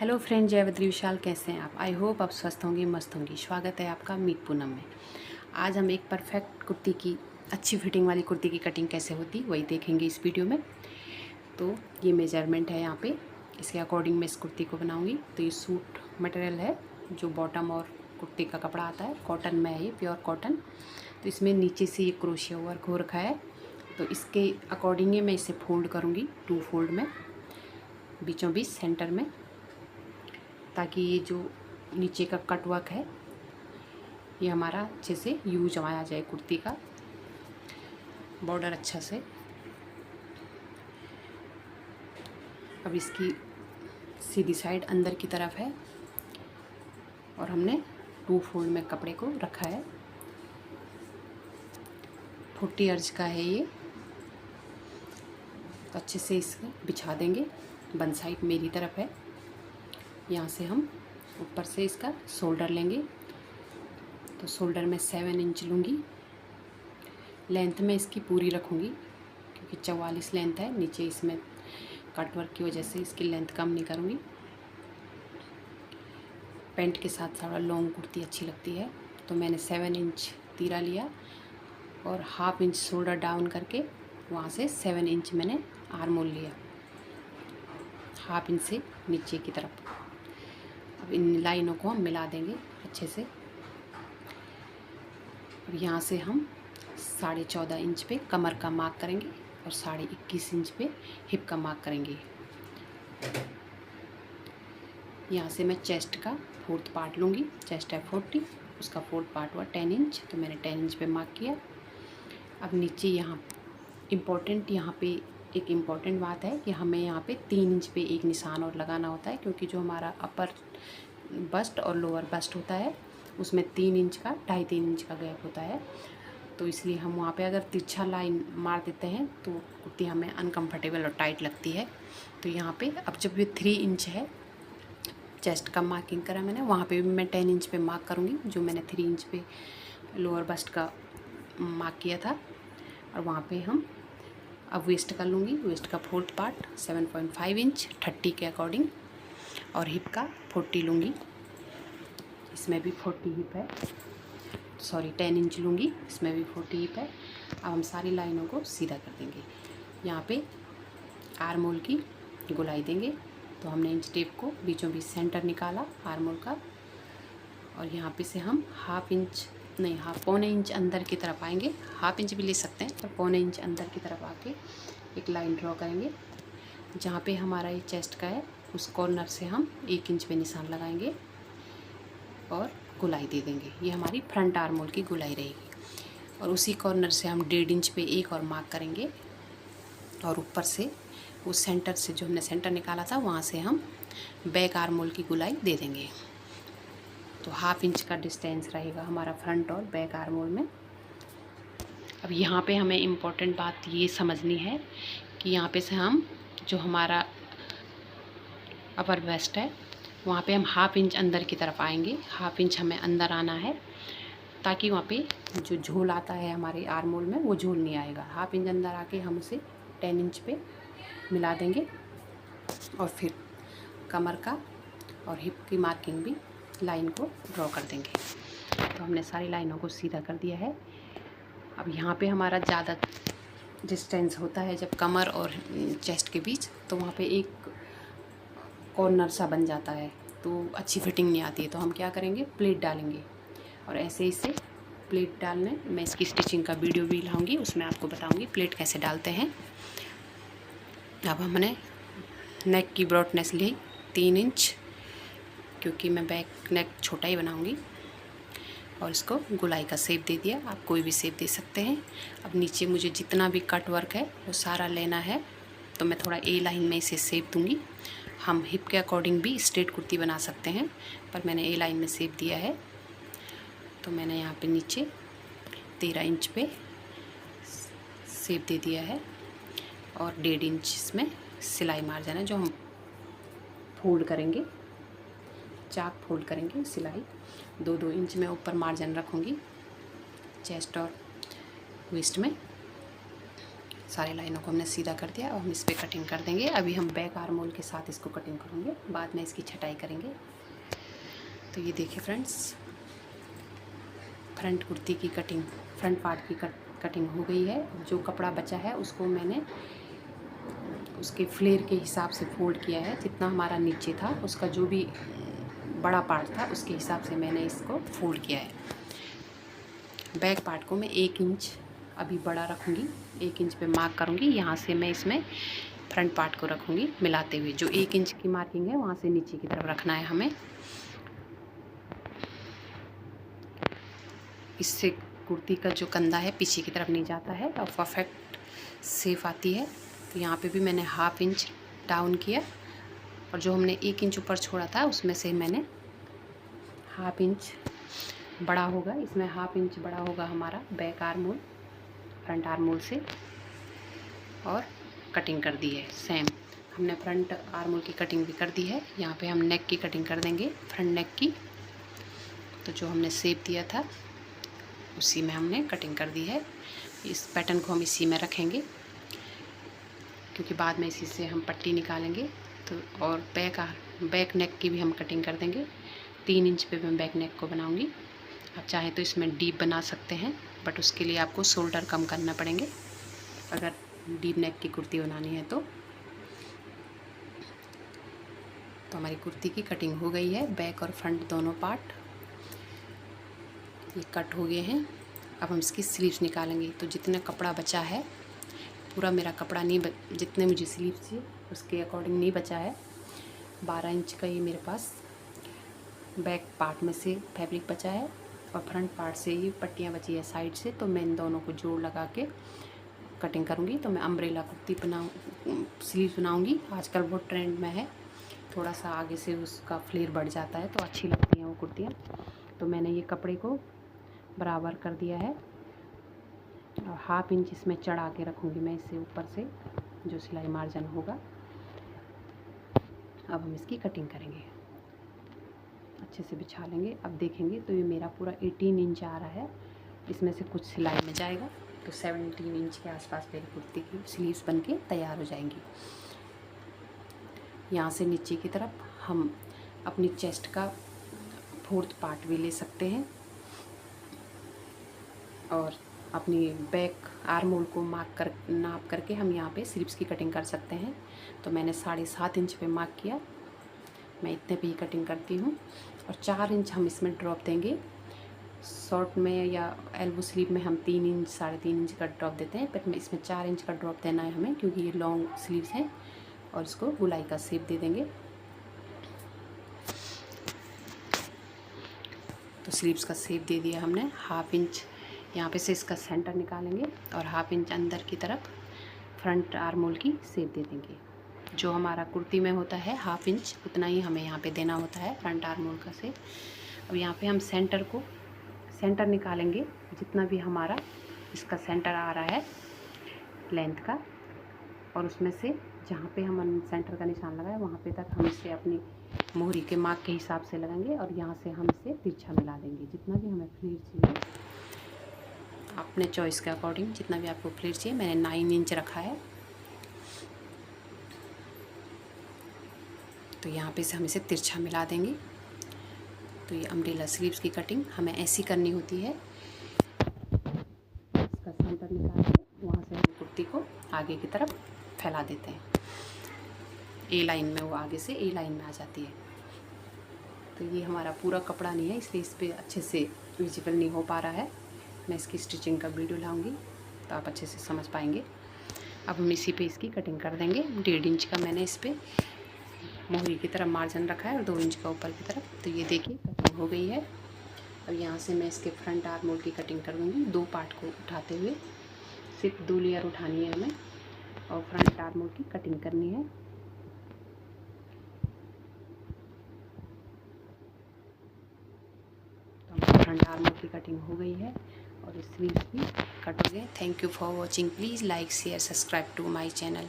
Hello friend, जय बद्री विशाल। कैसे हैं आप? आई होप आप स्वस्थ होंगी, मस्त होंगी। स्वागत है आपका मीट पूनम में। आज हम एक परफेक्ट कुर्ती की, अच्छी फिटिंग वाली कुर्ती की कटिंग कैसे होती वही देखेंगे इस वीडियो में। तो ये मेजरमेंट है यहाँ पे, इसके अकॉर्डिंग मैं इस कुर्ती को बनाऊँगी। तो ये सूट मटेरियल है जो बॉटम और कुर्ती का कपड़ा आता है, कॉटन में है ये, प्योर कॉटन। तो इसमें नीचे से ये क्रोशिया वर्क हो रखा है। तो इसके अकॉर्डिंग मैं इसे फोल्ड करूँगी 2 फोल्ड में, बीचों बीच सेंटर में, ताकि ये जो नीचे का कट वर्क है ये हमारा अच्छे से यूज में आ जाए कुर्ती का। बॉर्डर अच्छा से। अब इसकी सीधी साइड अंदर की तरफ है और हमने 2 फोल्ड में कपड़े को रखा है। 40 अर्ज का है ये। तो अच्छे से इसे बिछा देंगे। वन साइड मेरी तरफ है। यहाँ से हम ऊपर से इसका शोल्डर लेंगे। तो शोल्डर में 7 इंच लूँगी। लेंथ में इसकी पूरी रखूँगी क्योंकि 44 लेंथ है। नीचे इसमें कट वर्क की वजह से इसकी लेंथ कम नहीं करूँगी। पैंट के साथ थोड़ा लॉन्ग कुर्ती अच्छी लगती है। तो मैंने 7 इंच तीरा लिया और हाफ इंच शोल्डर डाउन करके वहाँ से 7 इंच मैंने आर्म होल लिया, हाफ इंच से नीचे की तरफ। अब इन लाइनों को हम मिला देंगे अच्छे से। अब यहाँ से हम 14.5 इंच पे कमर का मार्क करेंगे और 21.5 इंच पे हिप का मार्क करेंगे। यहाँ से मैं चेस्ट का 4th पार्ट लूँगी। चेस्ट है 40, उसका 4th पार्ट हुआ 10 इंच। तो मैंने 10 इंच पे मार्क किया। अब नीचे यहाँ पे एक इम्पॉर्टेंट बात है कि हमें यहाँ पे 3 इंच पे एक निशान और लगाना होता है, क्योंकि जो हमारा अपर बस्ट और लोअर बस्ट होता है उसमें 3 इंच का 2.5-3 इंच का गैप होता है। तो इसलिए हम वहाँ पे अगर तिरछा लाइन मार देते हैं तो कुर्ती हमें अनकंफर्टेबल और टाइट लगती है। तो यहाँ पे अब जब ये 3 इंच है, चेस्ट का मार्किंग करा मैंने, वहाँ पे भी मैं 10 इंच पे मार्क करूँगी, जो मैंने 3 इंच पे लोअर बस्ट का मार्क किया था। और वहाँ पे हम अब वेस्ट कर लूँगी। वेस्ट का 4th पार्ट 7.5 इंच 30 के अकॉर्डिंग, और हिप का 40 लूँगी। इसमें भी 40 हिप है, 10 इंच लूँगी, इसमें भी 40 हिप है। अब हम सारी लाइनों को सीधा कर देंगे। यहाँ पे आर्म होल की गोलाई देंगे। तो हमने इंच टेप को बीचों बीच सेंटर निकाला आर्म होल का, और यहाँ पे से हम पौने इंच अंदर की तरफ आएंगे। हाफ इंच भी ले सकते हैं, पर पौने इंच अंदर की तरफ आके एक लाइन ड्रॉ करेंगे। जहाँ पे हमारा ये चेस्ट का है उस कॉर्नर से हम 1 इंच पे निशान लगाएंगे और गुलाई दे देंगे। ये हमारी फ्रंट आर्म होल की गुलाई रहेगी। और उसी कॉर्नर से हम 1.5 इंच पे एक और मार्क करेंगे, और ऊपर से उस सेंटर से जो हमने सेंटर निकाला था वहाँ से हम बैक आर्म होल की गुलाई दे देंगे। तो हाफ इंच का डिस्टेंस रहेगा हमारा फ्रंट और बैक आर्म होल में। अब यहाँ पे हमें इम्पोर्टेंट बात ये समझनी है कि यहाँ पे से हम जो हमारा अपर वेस्ट है वहाँ पे हम हाफ इंच अंदर की तरफ आएंगे। हाफ इंच हमें अंदर आना है ताकि वहाँ पे जो झोल आता है हमारे आर्म होल में वो झोल नहीं आएगा। हाफ इंच अंदर आके हम उसे 10 इंच पे मिला देंगे, और फिर कमर का और हिप की मार्किंग भी लाइन को ड्रॉ कर देंगे। तो हमने सारी लाइनों को सीधा कर दिया है। अब यहाँ पे हमारा ज़्यादा डिस्टेंस होता है जब कमर और चेस्ट के बीच, तो वहाँ पे एक कॉर्नर सा बन जाता है, तो अच्छी फिटिंग नहीं आती है। तो हम क्या करेंगे, प्लेट डालेंगे, और ऐसे ही से प्लेट डालने मैं इसकी स्टिचिंग का वीडियो भी लाऊंगी, उसमें आपको बताऊंगी प्लेट कैसे डालते हैं। अब हमने नेक की ब्रॉडनेस ली 3 इंच, क्योंकि मैं बैक नेक छोटा ही बनाऊंगी, और इसको गुलाई का शेप दे दिया। आप कोई भी शेप दे सकते हैं। अब नीचे मुझे जितना भी कट वर्क है वो सारा लेना है, तो मैं थोड़ा ए लाइन में इसे शेप दूंगी। हम हिप के अकॉर्डिंग भी स्ट्रेट कुर्ती बना सकते हैं, पर मैंने ए लाइन में शेप दिया है। तो मैंने यहाँ पे नीचे 13 इंच पे शेप दे दिया है, और 1.5 इंच इसमें सिलाई मार्जिन है जो हम फोल्ड करेंगे, चाक फोल्ड करेंगे सिलाई। 2-2 इंच में ऊपर मार्जिन रखूँगी चेस्ट और वेस्ट में। सारे लाइनों को हमने सीधा कर दिया और हम इस पर कटिंग कर देंगे। अभी हम बैक आर्म होल के साथ इसको कटिंग करेंगे, बाद में इसकी छटाई करेंगे। तो ये देखिए फ्रेंड्स, फ्रंट कुर्ती की कटिंग, फ्रंट पार्ट की कटिंग हो गई है। जो कपड़ा बचा है उसको मैंने उसके फ्लेयर के हिसाब से फोल्ड किया है। जितना हमारा नीचे था उसका जो भी बड़ा पार्ट था उसके हिसाब से मैंने इसको फोल्ड किया है। बैक पार्ट को मैं 1 इंच अभी बड़ा रखूँगी, 1 इंच पे मार्क करूँगी। यहाँ से मैं इसमें फ्रंट पार्ट को रखूँगी मिलाते हुए। जो 1 इंच की मार्किंग है वहाँ से नीचे की तरफ रखना है हमें। इससे कुर्ती का जो कंधा है पीछे की तरफ नहीं जाता है और परफेक्ट शेप आती है। तो यहाँ पे भी मैंने 1/2 इंच डाउन किया और जो हमने 1 इंच ऊपर छोड़ा था उसमें से मैंने 1/2 इंच बड़ा होगा, इसमें 1/2 इंच बड़ा होगा हमारा back arm hole front arm whole से, और कटिंग कर दी है। सेम हमने फ्रंट आर्म होल की कटिंग भी कर दी है। यहाँ पे हम नेक की कटिंग कर देंगे, फ्रंट नेक की। तो जो हमने शेप दिया था उसी में हमने कटिंग कर दी है। इस पैटर्न को हम इसी में रखेंगे क्योंकि बाद में इसी से हम पट्टी निकालेंगे। तो और बैक नेक की भी हम कटिंग कर देंगे। 3 इंच पे मैं बैक नेक को बनाऊंगी। आप चाहें तो इसमें डीप बना सकते हैं, बट उसके लिए आपको शोल्डर कम करना पड़ेंगे अगर डीप नेक की कुर्ती बनानी है तो हमारी कुर्ती की कटिंग हो गई है। बैक और फ्रंट दोनों पार्ट ये कट हो गए हैं। अब हम इसकी स्लीव्स निकालेंगे। तो जितना कपड़ा बचा है, पूरा मेरा कपड़ा नहीं जितने मुझे स्लीव्स चाहिए उसके अकॉर्डिंग नहीं बचा है। 12 इंच का ये मेरे पास बैक पार्ट में से फैब्रिक बचा है और फ्रंट पार्ट से ये पट्टियाँ बची है साइड से। तो मैं इन दोनों को जोड़ लगा के कटिंग करूँगी। तो मैं अम्ब्रेला कुर्ती स्लीव बनाऊँगी। आजकल बहुत ट्रेंड में है, थोड़ा सा आगे से उसका फ्लेयर बढ़ जाता है तो अच्छी लगती हैं वो कुर्तियाँ। तो मैंने ये कपड़े को बराबर कर दिया है और 1/2 इंच इसमें चढ़ा के रखूँगी मैं इससे ऊपर से जो सिलाई मार्जिन होगा। अब हम इसकी कटिंग करेंगे, अच्छे से बिछा लेंगे। अब देखेंगे तो ये मेरा पूरा 18 इंच आ रहा है, इसमें से कुछ सिलाई में जाएगा तो 17 इंच के आसपास मेरी कुर्ती की स्लीव्स बन के तैयार हो जाएंगी। यहाँ से नीचे की तरफ हम अपनी चेस्ट का 4th पार्ट भी ले सकते हैं और अपनी बैक आर्म होल को नाप करके हम यहाँ पे स्लीव्स की कटिंग कर सकते हैं। तो मैंने 7.5 इंच पे मार्क किया, मैं इतने पे ही कटिंग करती हूँ। और 4 इंच हम इसमें ड्रॉप देंगे। शॉर्ट में या एल्बो स्लीव में हम 3 इंच 3.5 इंच का ड्रॉप देते हैं, पर इसमें 4 इंच का ड्रॉप देना है हमें क्योंकि ये लॉन्ग स्लीव्स हैं। और इसको गुलाई का शेप दे देंगे। तो स्लीव्स का शेप दे दिया हमने। 1/2 इंच यहाँ पे से इसका सेंटर निकालेंगे और 1/2 इंच अंदर की तरफ फ्रंट आर्म होल की शेप दे देंगे। जो हमारा कुर्ती में होता है 1/2 इंच, उतना ही हमें यहाँ पे देना होता है फ्रंट आर्म होल का शेप। अब यहाँ पे हम सेंटर निकालेंगे, जितना भी हमारा इसका सेंटर आ रहा है लेंथ का, और उसमें से जहाँ पे हम सेंटर का निशान लगाए वहाँ पे तक हम इसे अपनी मोहरी के मार्क के हिसाब से लगाएंगे और यहाँ से हम इसे तिरछा मिला देंगे। जितना भी हमें फ्लेयर चाहिए अपने चॉइस के अकॉर्डिंग, जितना भी आपको फ्लेयर चाहिए, मैंने 9 इंच रखा है। तो यहाँ पे से हम इसे तिरछा मिला देंगे। तो ये अम्ब्रेला स्लीव्स की कटिंग हमें ऐसी करनी होती है। इसका सेंटर निकाल के वहाँ से हम कुर्ती को आगे की तरफ फैला देते हैं। ए लाइन में वो आगे से ए लाइन में आ जाती है। तो ये हमारा पूरा कपड़ा नहीं है, इसलिए इस पर अच्छे से विजिबल नहीं हो पा रहा है। मैं इसकी स्टिचिंग का वीडियो लाऊंगी तो आप अच्छे से समझ पाएंगे। अब हम इसी पे इसकी कटिंग कर देंगे। 1.5 इंच का मैंने इस पर मोहरी की तरफ मार्जिन रखा है और 2 इंच का ऊपर की तरफ। तो ये देखिए कटिंग हो गई है। अब यहाँ से मैं इसके फ्रंट आर्म होल की कटिंग कर दूँगी। 2 पार्ट को उठाते हुए, सिर्फ 2 लेयर उठानी है हमें और फ्रंट आर्म होल की कटिंग करनी है। तो फ्रंट आर्म होल की कटिंग हो गई है और स्लीव्स भी कट हो गए। Thank you for watching. Please like share subscribe to my channel.